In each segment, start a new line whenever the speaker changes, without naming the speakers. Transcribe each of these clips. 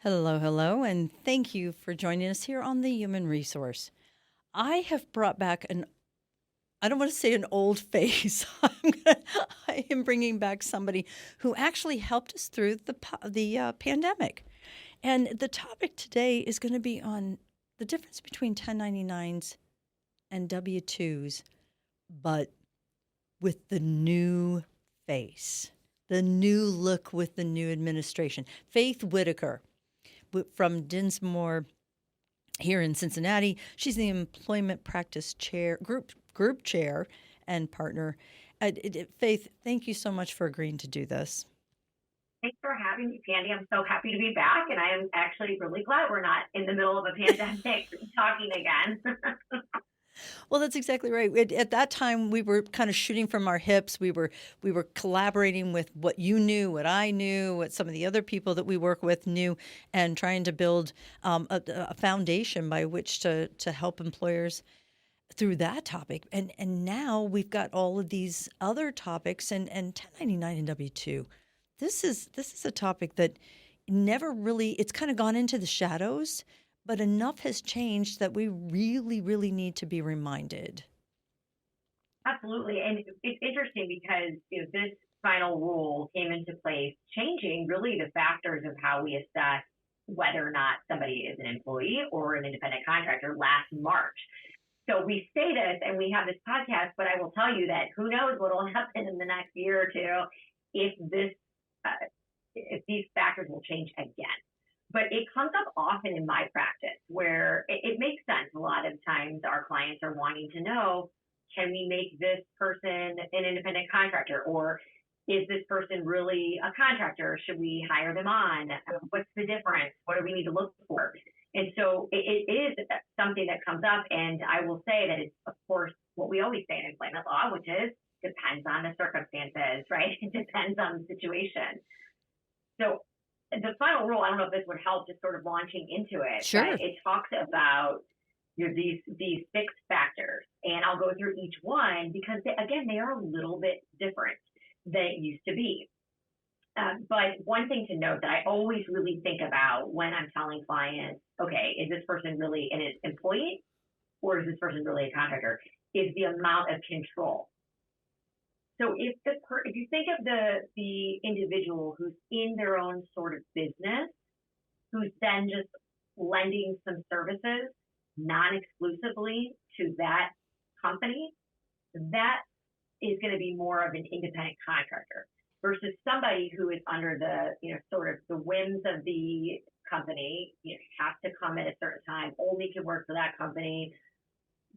Hello, hello, and thank you for joining us here on the Human Resource. I have brought back I don't want to say an old face. I am bringing back somebody who actually helped us through the pandemic. And the topic today is going to be on the difference between 1099s and W 2s, but with the new face, the new look with the new administration. Faith Whitaker from Dinsmore here in Cincinnati. She's the employment practice chair, group chair, and partner. Faith, thank you so much for agreeing to do this.
Thanks for having me, Pandy. I'm so happy to be back, and I am actually really glad we're not in the middle of a pandemic talking again.
Well, that's exactly right. At that time, we were kind of shooting from our hips. We were collaborating with what you knew, what I knew, what some of the other people that we work with knew, and trying to build a foundation by which to help employers through that topic. And now we've got all of these other topics and 1099 and W-2. This is a topic that never really, it's kind of gone into the shadows, but enough has changed that we really, really need to be reminded.
Absolutely, and it's interesting because this final rule came into place, changing really the factors of how we assess whether or not somebody is an employee or an independent contractor last March. So we say this and we have this podcast, but I will tell you that who knows what will happen in the next year or two if if these factors will change again. But it comes up often in my practice where it makes sense. A lot of times our clients are wanting to know, can we make this person an independent contractor? Or is this person really a contractor? Should we hire them on? What's the difference? What do we need to look for? And so it is something that comes up. And I will say that it's, of course, what we always say in employment law, which is depends on the circumstances, right? It depends on the situation. So the final rule, I don't know if this would help just sort of launching into it,
Sure.
but it talks about these 6 factors, and I'll go through each one because they are a little bit different than it used to be. But one thing to note that I always really think about when I'm telling clients, okay, is this person really an employee or is this person really a contractor, is the amount of control. So if you think of the individual who's in their own sort of business, who's then just lending some services non-exclusively to that company, that is going to be more of an independent contractor versus somebody who is under the sort of the whims of the company, has to come at a certain time, only can work for that company.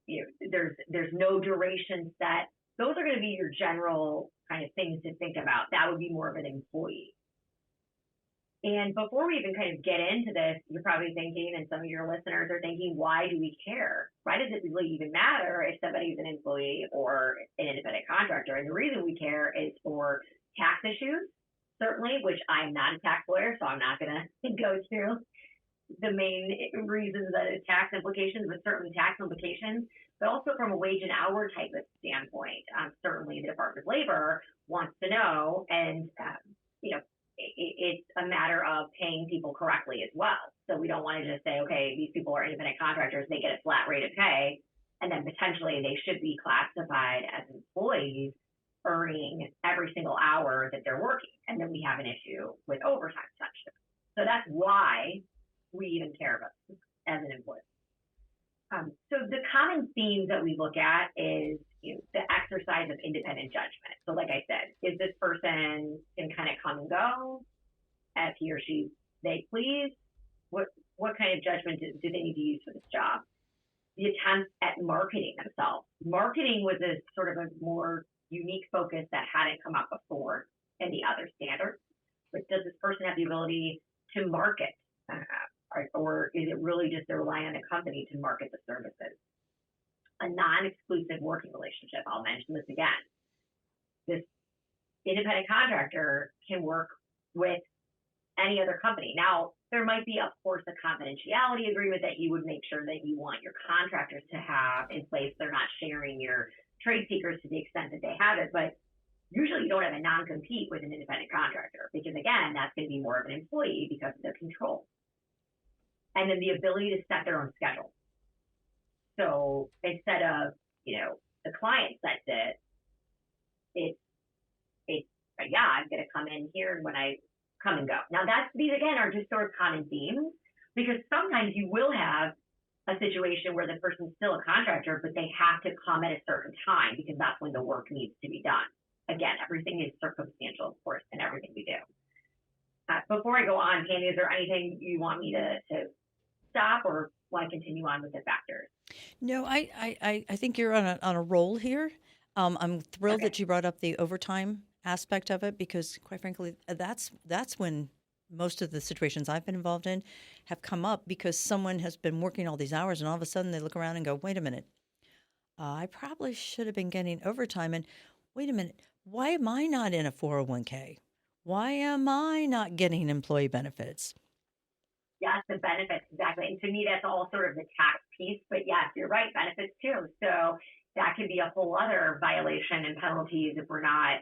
There's no duration set. Those are going to be your general kind of things to think about. That would be more of an employee. And before we even kind of get into this, you're probably thinking, and some of your listeners are thinking, why do we care? Why does it really even matter if somebody's an employee or an independent contractor? And the reason we care is for tax issues, certainly, which I'm not a tax lawyer, so I'm not going to go through the main reasons that it's tax implications, but certainly tax implications, but also from a wage and hour type of standpoint. Certainly the Department of Labor wants to know, and it's a matter of paying people correctly as well. So we don't want to just say, okay, these people are independent contractors, they get a flat rate of pay, and then potentially they should be classified as employees earning every single hour that they're working. And then we have an issue with overtime essentially. So that's why we even care about this as an employer. So the common themes that we look at is the exercise of independent judgment. So like I said, is this person can kind of come and go as he or she they please? What kind of judgment do they need to use for this job? The attempt at marketing themselves. Marketing was a sort of a more unique focus that hadn't come up before in the other standards. But does this person have the ability to market? Or is it really just they're relying on a company to market the services? A non-exclusive working relationship. I'll mention this again. This independent contractor can work with any other company. Now, there might be, of course, a confidentiality agreement that you would make sure that you want your contractors to have in place. They're not sharing your trade secrets to the extent that they have it, but usually you don't have a non-compete with an independent contractor because, again, that's going to be more of an employee because of their control. and then the ability to set their own schedule. So instead of, the client sets it, it's yeah, I'm going to come in here when I come and go. Now these again are just sort of common themes, because sometimes you will have a situation where the person's still a contractor, but they have to come at a certain time because that's when the work needs to be done. Again, everything is circumstantial, of course, in everything we do. Before I go on, Pandy, is there anything you want me to stop, or want to continue on with the factors?
No, I think you're on a roll here. I'm thrilled
Okay.
that you brought up the overtime aspect of it, because quite frankly, that's when most of the situations I've been involved in have come up, because someone has been working all these hours and all of a sudden they look around and go, wait a minute, I probably should have been getting overtime. And wait a minute, why am I not in a 401k? Why am I not getting employee benefits?
Yes, the benefits, exactly. And to me, that's all sort of the tax piece. But yes, you're right, benefits too. So that could be a whole other violation and penalties if we're not,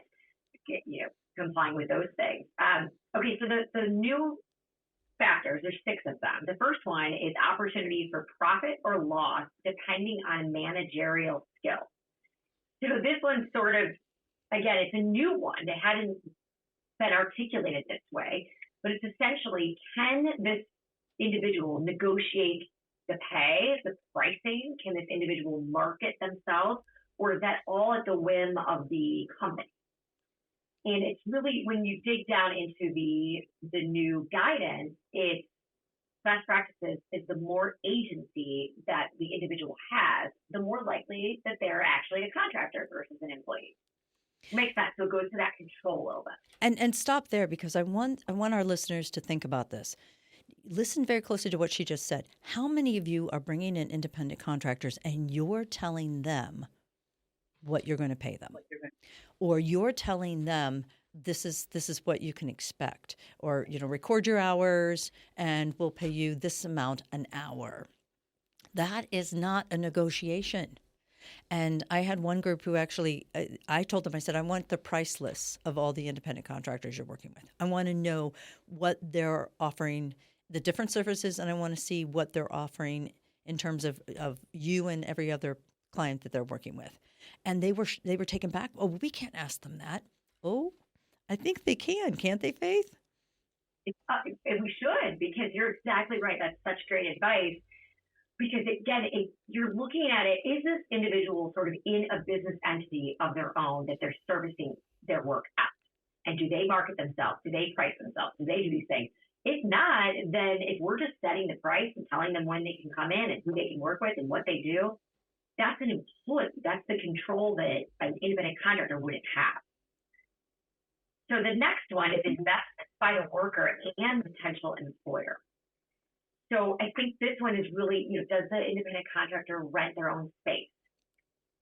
complying with those things. Okay, so the new factors, there's 6 of them. The first one is opportunity for profit or loss depending on managerial skill. So this one's sort of, again, it's a new one that hadn't been articulated this way, but it's essentially, can this individual negotiate the pay, the pricing? Can this individual market themselves, or is that all at the whim of the company? And it's really, when you dig down into the new guidance, it's best practices is the more agency that the individual has, the more likely that they're actually a contractor versus an employee. Makes sense. So it goes to that control a little bit.
And stop there, because I want our listeners to think about this. Listen very closely to what she just said. How many of you are bringing in independent contractors and you're telling them what you're going to pay them, or you're telling them this is what you can expect, or record your hours and we'll pay you this amount an hour? That is not a negotiation. And I had one group who actually, I told them, I said, I want the price lists of all the independent contractors you're working with. I want to know what they're offering, the different services, and I want to see what they're offering in terms of you and every other client that they're working with. And they were taken back. Oh, we can't ask them that. Oh, I think they can, can't they, Faith?
We should, because you're exactly right. That's such great advice. Because again, you're looking at it, is this individual sort of in a business entity of their own that they're servicing their work at? And do they market themselves? Do they price themselves? Do they do these things? If not, then if we're just setting the price and telling them when they can come in and who they can work with and what they do, that's an employee. That's the control that an independent contractor wouldn't have. So the next one is investment by the worker and potential employer. So I think this one is really, does the independent contractor rent their own space?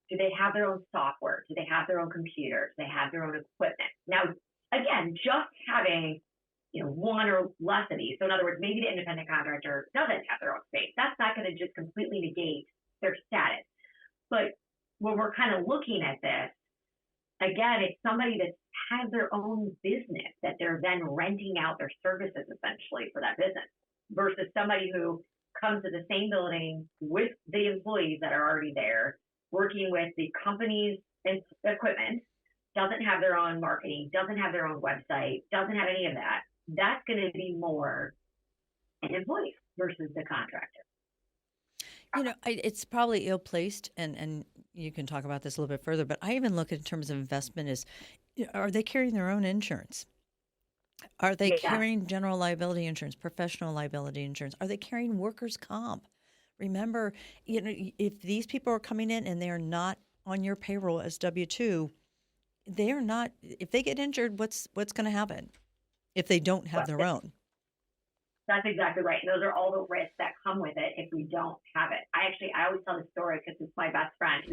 Do they have their own software? Do they have their own computers? Do they have their own equipment? Now, again, just having, one or less of these. So in other words, maybe the independent contractor doesn't have their own space. That's not going to just completely negate their status. But when we're kind of looking at this, again, it's somebody that has their own business that they're then renting out their services essentially for that business, versus somebody who comes to the same building with the employees that are already there, working with the company's equipment, doesn't have their own marketing, doesn't have their own website, doesn't have any of that. That's going to be more an employee versus the contractor.
It's probably ill-placed, and you can talk about this a little bit further, but I even look at in terms of investment is, are they carrying their own insurance? Are they carrying general liability insurance, professional liability insurance? Are they carrying workers' comp? Remember, if these people are coming in and they're not on your payroll as W-2, they are not. If they get injured, what's going to happen if they don't have their own?
That's exactly right. Those are all the risks that come with it if we don't have it. I always tell the story because it's my best friend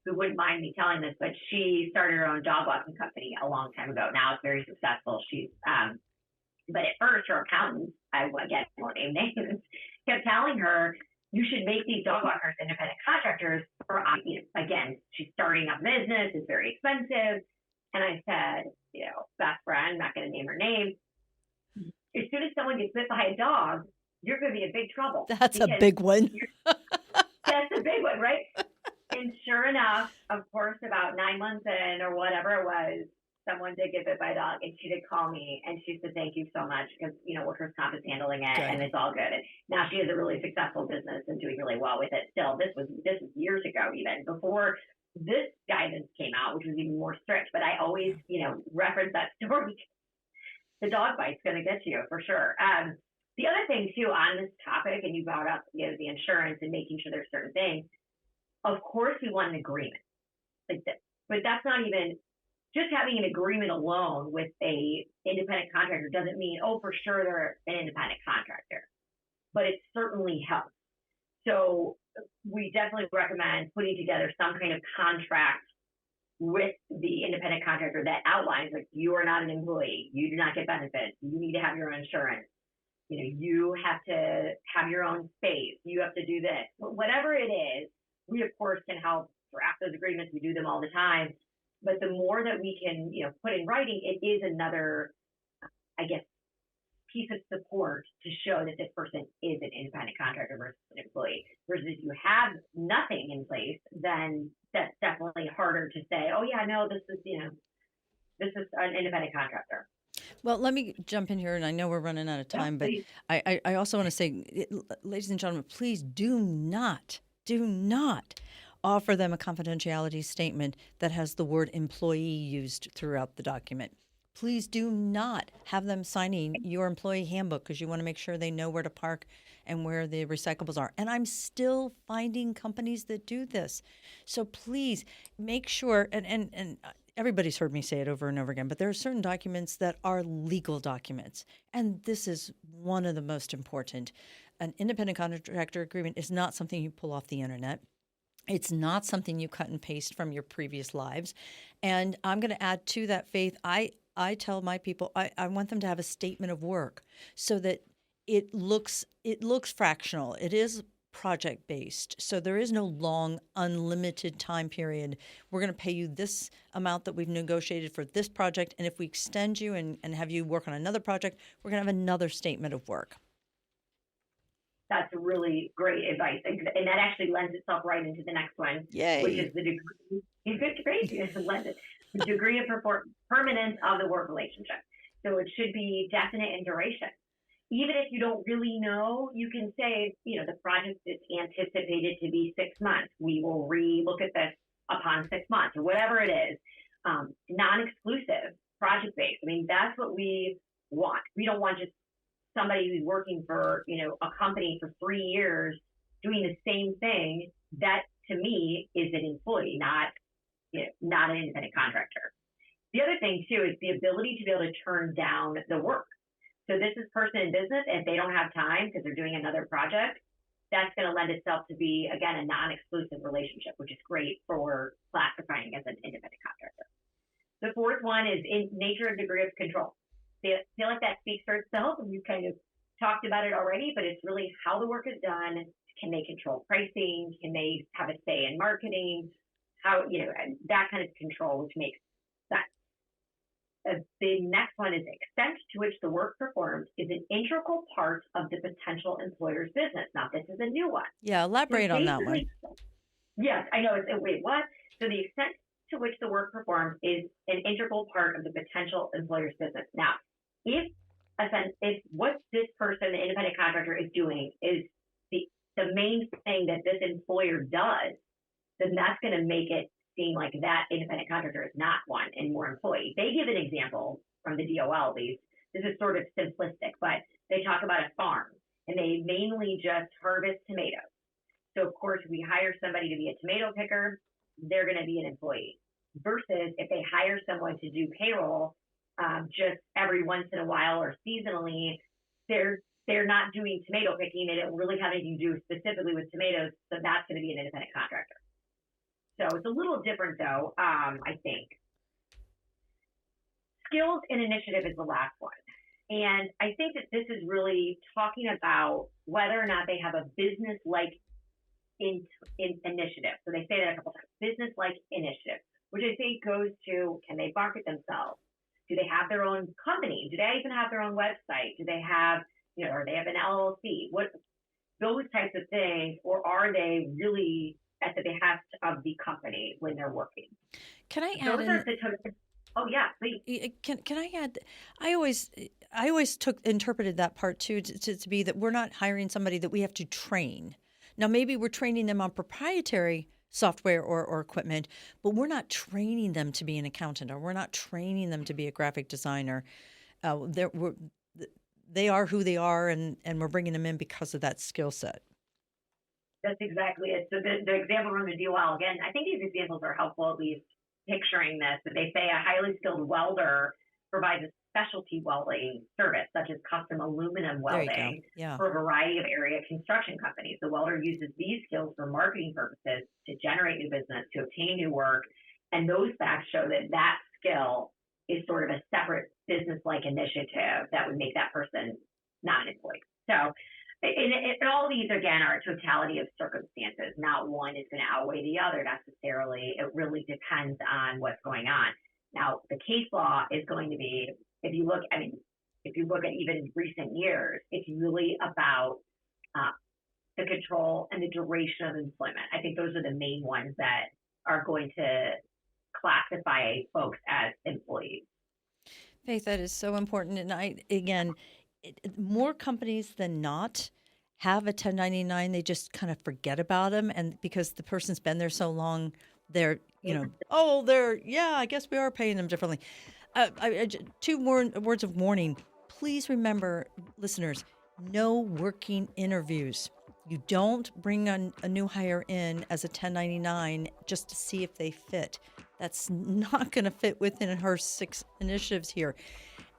who wouldn't mind me telling this, but she started her own dog walking company a long time ago. Now it's very successful. But at first her accountant, I again won't name names, kept telling her, you should make these dog walkers independent contractors. Again, she's starting a business, it's very expensive. And I said, best friend, not going to name her name. As soon as someone gets bit by a dog, you're going to be in big trouble.
That's a big one.
That's a big one, right? And sure enough, of course, about 9 months in or whatever it was, someone did get bit by a dog, and she did call me, and she said, thank you so much, because, workers' comp is handling it, and it's all good. And now she has a really successful business and doing really well with it. Still, this was years ago, even before this guidance came out, which was even more strict. But I always, reference that story. The dog bite's going to get you for sure. The other thing too on this topic, and you brought up, the insurance and making sure there's certain things. Of course, we want an agreement like that, but that's not even. Just having an agreement alone with a independent contractor doesn't mean, for sure they're an independent contractor, but it certainly helps. So we definitely recommend putting together some kind of contract with the independent contractor that outlines, like, you are not an employee, you do not get benefits, you need to have your own insurance, you have to have your own space, you have to do this. Whatever it is, we of course can help draft those agreements. We do them all the time. But the more that we can, put in writing, it is another, piece of support to show that this person is an independent contractor versus an employee. Versus if you have nothing in place, then that's definitely harder to say, oh yeah, no, this is an independent contractor.
Well, let me jump in here, and I know we're running out of time, but I also want to say, ladies and gentlemen, please do not offer them a confidentiality statement that has the word employee used throughout the document. Please do not have them signing your employee handbook, because you want to make sure they know where to park and where the recyclables are. And I'm still finding companies that do this. So please make sure, and everybody's heard me say it over and over again, but there are certain documents that are legal documents. And this is one of the most important. An independent contractor agreement is not something you pull off the internet. It's not something you cut and paste from your previous lives. And I'm going to add to that, Faith, I tell my people, I want them to have a statement of work so that it looks fractional. It is project based. So there is no long, unlimited time period. We're going to pay you this amount that we've negotiated for this project. And if we extend you and have you work on another project, we're going to have another statement of work.
That's really great advice. And that actually lends itself right into the next one,
Yay.
Which is the degree. The degree of permanence of the work relationship. So it should be definite in duration. Even if you don't really know, you can say, the project is anticipated to be 6 months. We will re-look at this upon 6 months, or whatever it is. Non-exclusive, project-based. I mean, that's what we want. We don't want just somebody who's working for, a company for 3 years doing the same thing. That, to me, is an employee, not an independent contractor. The other thing, too, is the ability to be able to turn down the work. So this is person in business, and if they don't have time because they're doing another project, that's going to lend itself to be, again, a non-exclusive relationship, which is great for classifying as an independent contractor. The fourth one is in nature and degree of control. I feel like that speaks for itself, and we've kind of talked about it already, but it's really how the work is done. Can they control pricing? Can they have a say in marketing? How, that kind of control, which makes sense. The next one is extent to which the work performed is an integral part of the potential employer's business. Now, this is a new one.
Yeah, elaborate on that one.
Yes, I know. Wait, what? So the extent to which the work performed is an integral part of the potential employer's business. Now, if what this person, the independent contractor, is doing is the main thing that this employer does, then that's going to make it seem like that independent contractor is not one and more employee. They give an example from the DOL. This is sort of simplistic, but they talk about a farm, and they mainly just harvest tomatoes. So, of course, if we hire somebody to be a tomato picker, they're going to be an employee. Versus if they hire someone to do payroll just every once in a while or seasonally, they're not doing tomato picking. They don't really have anything to do specifically with tomatoes, so that's going to be an independent contractor. So it's a little different, though, I think. Skills and initiative is the last one. And I think that this is really talking about whether or not they have a business-like initiative. So they say that a couple times, business-like initiative, which I think goes to, can they market themselves? Do they have their own company? Do they even have their own website? Do they have or they have an LLC? What those types of things, or are they really at the behest of the company when they're working?
Can I add
Those
in?
are the oh yeah, please.
Can I add? I always interpreted that part too to be that we're not hiring somebody that we have to train. Now maybe we're training them on proprietary software or equipment, but we're not training them to be an accountant, or we're not training them to be a graphic designer. They are who they are, and we're bringing them in because of that skill set.
That's exactly it. So the example from the DOL, again, I think these examples are helpful, at least picturing this, that they say a highly skilled welder provides a specialty welding service, such as custom aluminum welding for a variety of area construction companies. The welder uses these skills for marketing purposes, to generate new business, to obtain new work. And those facts show that that skill is sort of a separate business-like initiative that would make that person not an employee. So all these, again, are a totality of circumstances. Not one is going to outweigh the other necessarily. It really depends on what's going on. Now, the case law is going to be, if you look at even recent years, it's really about the control and the duration of employment. I think those are the main ones that are going to classify folks as employees.
Faith, that is so important. And more companies than not have a 1099. They just kind of forget about them, and because the person's been there so long, I guess we are paying them differently. Two more words of warning. Please remember, listeners, no working interviews. You don't bring a new hire in as a 1099 just to see if they fit. That's not going to fit within her 6 initiatives here.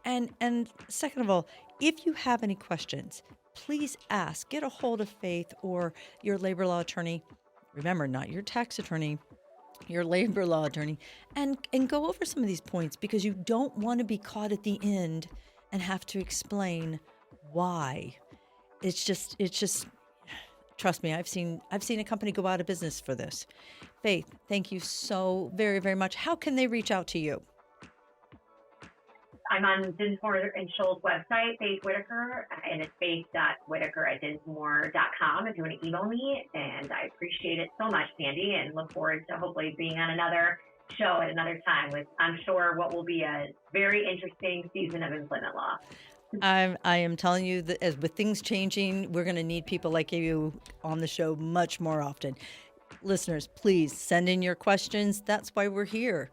And second of all, if you have any questions, please ask. Get a hold of Faith or your labor law attorney. Remember, not your tax attorney, your labor law attorney, and go over some of these points, because you don't want to be caught at the end and have to explain why. It's just trust me, I've seen a company go out of business for this. Faith, thank you so very, very much. How can they reach out to you?
I'm on Dinsmore and Shohl's website, Faith Whitaker, and it's faith.whitaker@dinsmore.com if you want to email me. And I appreciate it so much, Pandy, and look forward to hopefully being on another show at another time with, I'm sure, what will be a very interesting season of employment law.
I am telling you that as with things changing, we're going to need people like you on the show much more often. Listeners, please send in your questions. That's why we're here.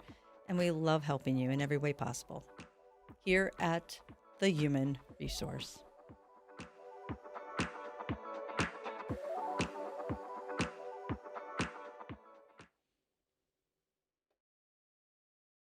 And we love helping you in every way possible here at The Human Resource.